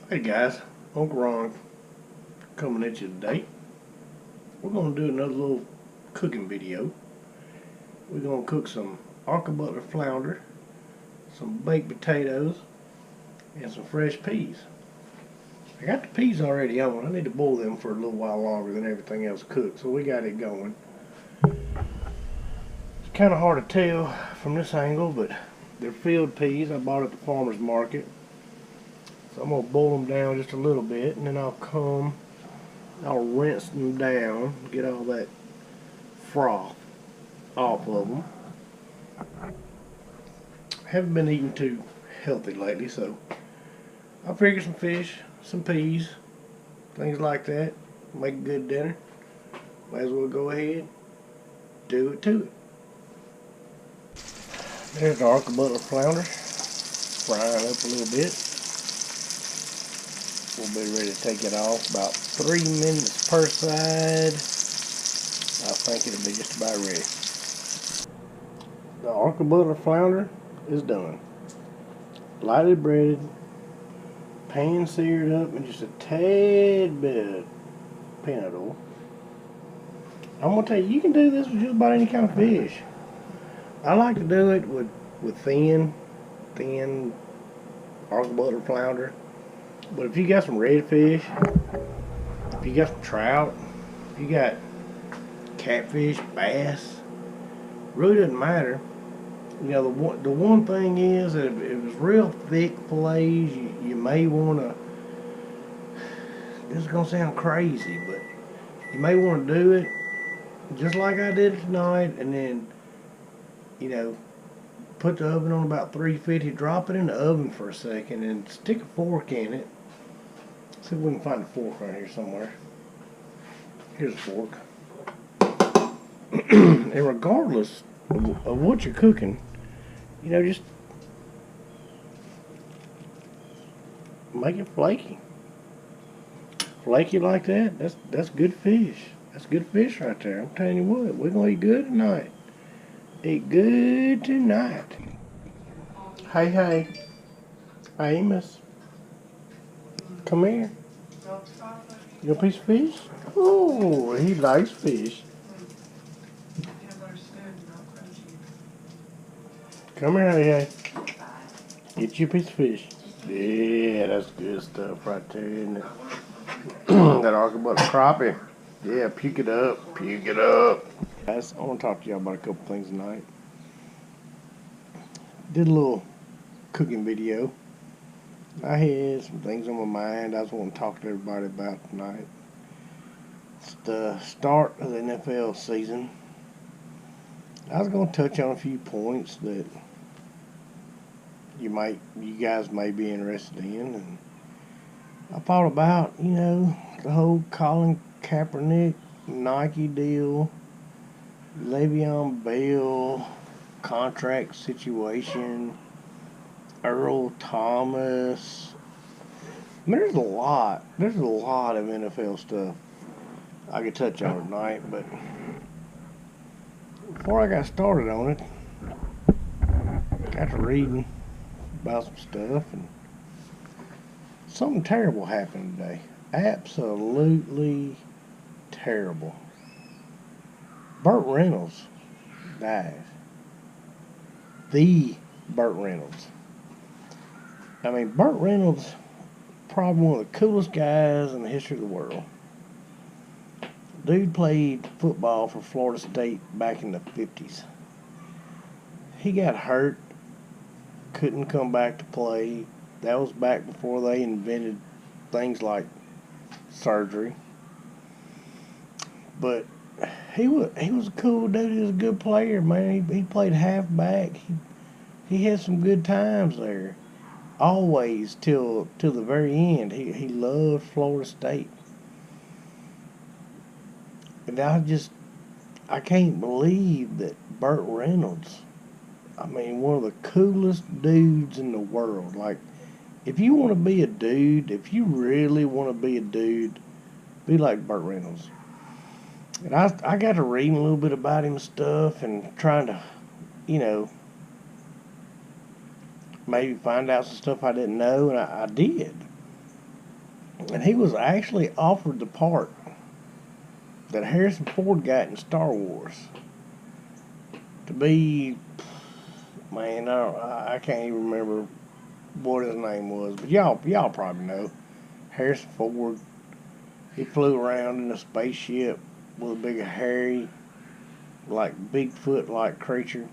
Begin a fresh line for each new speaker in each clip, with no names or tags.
Hey guys, Uncle Ron coming at you today. We're going to do another little cooking video. We're going to cook some arca flounder, some baked potatoes, and some fresh peas. I got the peas already on. I need to boil them for a little while longer than everything else cooked, so we got it going. It's kind of hard to tell from this angle, but they're field peas I bought at the farmer's market. So I'm going to boil them down just a little bit, and then I'll rinse them down, get all that froth off of them. Haven't been eating too healthy lately, so I figure some fish, some peas, things like that, make a good dinner. Might as well go ahead, do it to it. There's the arca flounder, frying up a little bit. We'll be ready to take it off about 3 minutes per side. I think it'll be just about ready. The arca flounder is done. Lightly breaded, pan seared up, and just a tad bit of peanut oil. I'm gonna tell you, you can do this with just about any kind of fish. I like to do it with thin arca flounder. But if you got some redfish, if you got some trout, if you got catfish, bass, really doesn't matter. You know, the one thing is that if it was real thick fillets, you may want to, this is going to sound crazy, but you may want to do it just like I did it tonight, and then, you know, put the oven on about 350, drop it in the oven for a second, and stick a fork in it. See if we can find a fork right here somewhere. Here's a fork. And regardless of what you're cooking, you know, just make it flaky. Flaky like that, that's good fish. That's good fish right there. I'm telling you what, we're gonna eat good tonight. Eat good tonight. Hey, Amos. Come here. You want a piece of fish? Oh, he likes fish. Come here, hey. Get you a piece of fish. Yeah, that's good stuff right there, isn't it? That arca crappie. Yeah, puke it up. Puke it up. Guys, I want to talk to y'all about a couple things tonight. Did a little cooking video. I had some things on my mind I was wanting to talk to everybody about tonight. It's the start of the NFL season. I was going to touch on a few points that you guys may be interested in, and I thought about, you know, the whole Colin Kaepernick Nike deal, Le'Veon Bell contract situation, Earl Thomas. I mean, there's a lot of NFL stuff I could touch on tonight, but before I got started on it, got to reading about some stuff, and something terrible happened today. Absolutely terrible. Burt Renolds died. The Burt Renolds. I mean, Burt Renolds, probably one of the coolest guys in the history of the world. Dude played football for Florida State back in the 50s. He got hurt, couldn't come back to play. That was back before they invented things like surgery. But he was a cool dude. He was a good player, man. He played halfback. He had some good times there. Always till the very end. He loved Florida State. And I can't believe that Burt Renolds, I mean, one of the coolest dudes in the world. Like, if you want to be a dude, if you really want to be a dude, be like Burt Renolds. And I got to reading a little bit about him and stuff, and trying to, you know, maybe find out some stuff I didn't know, and I did. And he was actually offered the part that Harrison Ford got in Star Wars to be, man, I can't even remember what his name was, but y'all probably know. Harrison Ford. He flew around in a spaceship with a big hairy, like Bigfoot like creature.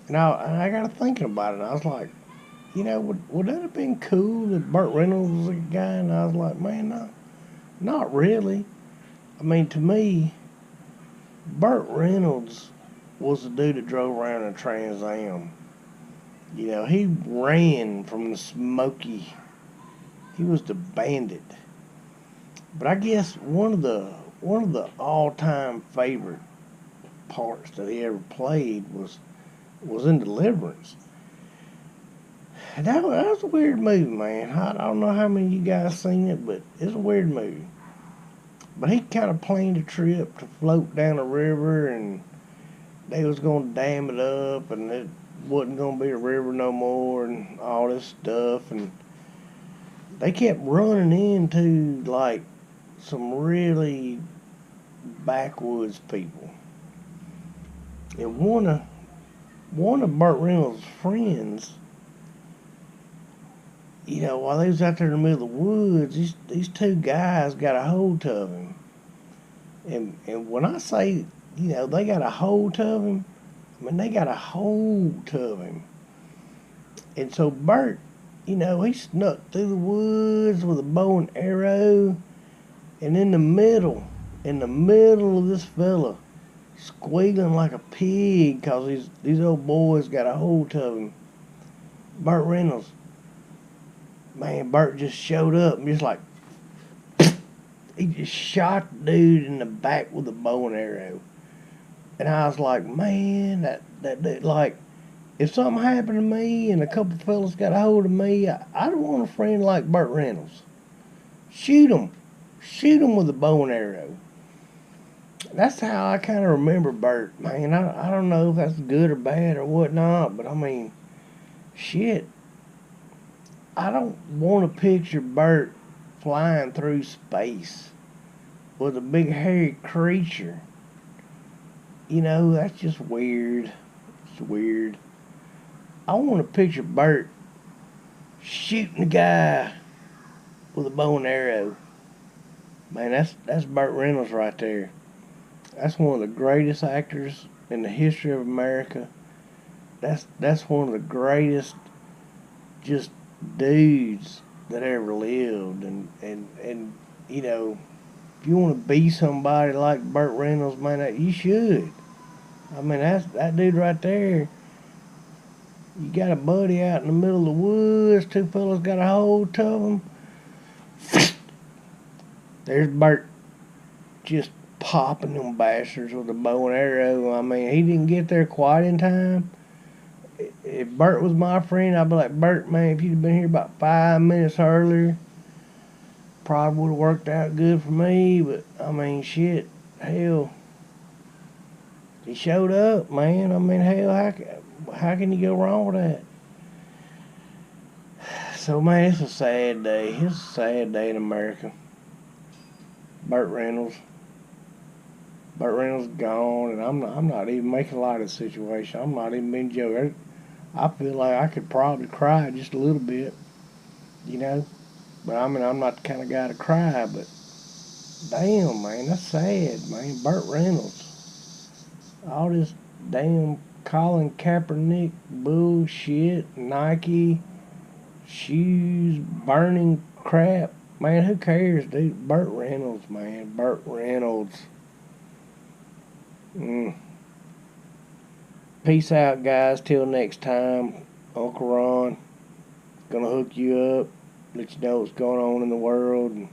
And I got to thinking about it, and I was like, would that have been cool if Burt Reynolds was a guy? And I was like, man, no, not really. I mean, to me, Burt Reynolds was the dude that drove around in a Trans Am. He ran from the Smoky. He was the bandit. But I guess one of the all-time favorite parts that he ever played was in Deliverance. And that was a weird movie, man. I don't know how many of you guys seen it, but it's a weird movie. But he kind of planned a trip to float down a river, and they was going to dam it up, and it wasn't going to be a river no more, and all this stuff. And they kept running into, like, some really backwoods people. And one of Burt Reynolds' friends, while they was out there in the middle of the woods, these two guys got a hold of him. And when I say, they got a hold of him, I mean they got a hold of him. And so Burt, he snuck through the woods with a bow and arrow, and in the middle of this fella, squealing like a pig because these old boys got a hold of him. Burt Reynolds, man, Burt just showed up and just like, he just shot the dude in the back with a bow and arrow. And I was like, man, that dude, like, if something happened to me and a couple fellas got a hold of me, I'd want a friend like Burt Reynolds. Shoot him with a bow and arrow. That's how I kind of remember Burt, man. I don't know if that's good or bad or whatnot, but I mean, shit. I don't want to picture Burt flying through space with a big hairy creature. That's just weird. It's weird. I want to picture Burt shooting a guy with a bow and arrow. Man, that's Burt Reynolds right there. That's one of the greatest actors in the history of America. That's one of the greatest just dudes that ever lived. And if you want to be somebody like Burt Reynolds, man, you should. I mean, that dude right there. You got a buddy out in the middle of the woods, two fellas got a hold of him. There's Burt just popping them bastards with a bow and arrow. I mean, he didn't get there quite in time. If Burt was my friend, I'd be like, Burt, man, if you'd have been here about 5 minutes earlier, probably would have worked out good for me. But, I mean, shit, hell, he showed up, man. I mean, hell, how can you go wrong with that? So, man, it's a sad day. It's a sad day in America. Burt Reynolds gone, and I'm not even making light of the situation. I'm not even being joking. I feel like I could probably cry just a little bit, But I mean, I'm not the kind of guy to cry. But damn, man, that's sad, man. Burt Reynolds, all this damn Colin Kaepernick bullshit, Nike shoes, burning crap. Man, who cares, dude? Burt Reynolds, man. Burt Reynolds. Peace out, guys. Till next time. Uncle Ron gonna hook you up, let you know what's going on in the world, and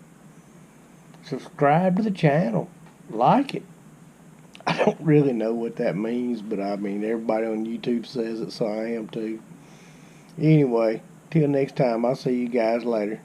subscribe to the channel. Like it. I don't really know what that means, but I mean, everybody on YouTube says it, so I am too. Anyway, till next time, I'll see you guys later.